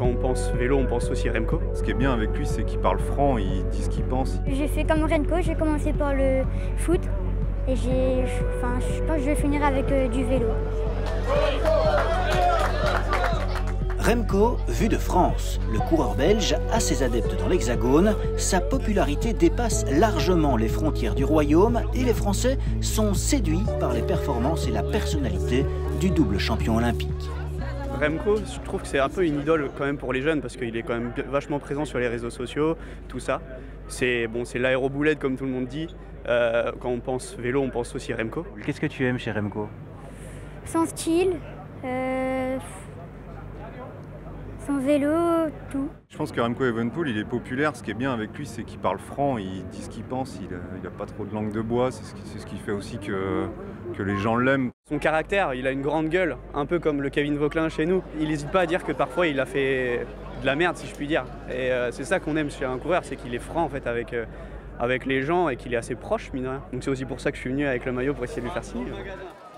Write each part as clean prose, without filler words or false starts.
Quand on pense vélo, on pense aussi Remco. Ce qui est bien avec lui, c'est qu'il parle franc, il dit ce qu'il pense. J'ai fait comme Remco, j'ai commencé par le foot et je pense que je vais finir avec du vélo. Remco, vu de France, le coureur belge a ses adeptes dans l'Hexagone. Sa popularité dépasse largement les frontières du royaume et les Français sont séduits par les performances et la personnalité du double champion olympique. Remco, je trouve que c'est un peu une idole quand même pour les jeunes parce qu'il est quand même vachement présent sur les réseaux sociaux, tout ça. C'est l'aéroboulette comme tout le monde dit. Quand on pense vélo, on pense aussi Remco. Qu'est-ce que tu aimes chez Remco? Son style, son vélo, tout. Je pense que Remco Evenepoel, il est populaire. Ce qui est bien avec lui, c'est qu'il parle franc, il dit ce qu'il pense, il n'a pas trop de langue de bois. C'est ce qui fait aussi que les gens l'aiment. Son caractère, il a une grande gueule, un peu comme le Kevin Vauquelin chez nous. Il n'hésite pas à dire que parfois il a fait de la merde, si je puis dire. Et c'est ça qu'on aime chez un coureur, c'est qu'il est franc en fait avec les gens et qu'il est assez proche, mine de rien. Donc c'est aussi pour ça que je suis venu avec le maillot pour essayer de lui faire signer.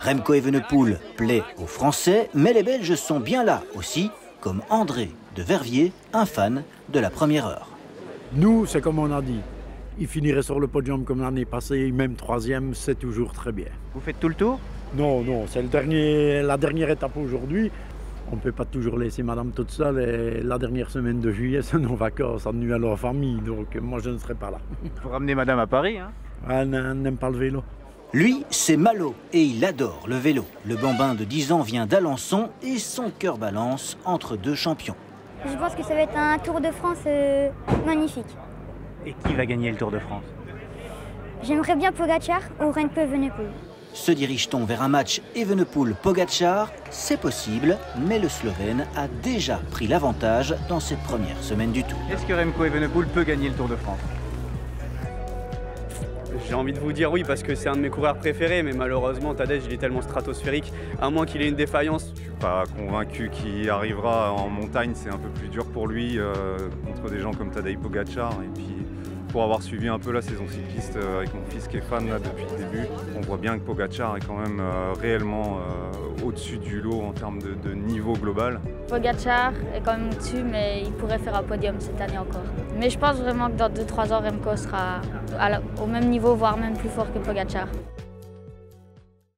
Remco Evenepoel plaît aux Français, mais les Belges sont bien là aussi, comme André de Verviers, un fan de la première heure. Nous, c'est comme on a dit. Il finirait sur le podium comme l'année passée, même troisième, c'est toujours très bien. Vous faites tout le tour? Non, c'est la dernière étape aujourd'hui. On ne peut pas toujours laisser madame toute seule et la dernière semaine de juillet, c'est nos vacances, annuelles à leur famille, donc moi je ne serai pas là. Il faut ramener madame à Paris, hein? Elle n'aime pas le vélo. Lui, c'est Malo et il adore le vélo. Le bambin de 10 ans vient d'Alençon et son cœur balance entre deux champions. Je pense que ça va être un Tour de France magnifique. Et qui va gagner le Tour de France? J'aimerais bien Pogacar ou Remco Evenepoel. Se dirige-t-on vers un match Evenepoel-Pogacar? C'est possible, mais le Slovène a déjà pris l'avantage dans cette première semaine du Tour. Est-ce que Remco Evenepoel peut gagner le Tour de France? J'ai envie de vous dire oui parce que c'est un de mes coureurs préférés, mais malheureusement Tadej il est tellement stratosphérique, à moins qu'il ait une défaillance. Je suis pas convaincu qu'il arrivera en montagne, c'est un peu plus dur pour lui contre des gens comme Tadej Pogacar. Et puis pour avoir suivi un peu la saison cycliste avec mon fils qui est fan là, depuis le début, on voit bien que Pogacar est quand même réellement au-dessus du lot en termes de niveau global. Pogacar est quand même au-dessus, mais il pourrait faire un podium cette année encore. Mais je pense vraiment que dans 2-3 ans, Remco sera au même niveau, voire même plus fort que Pogacar.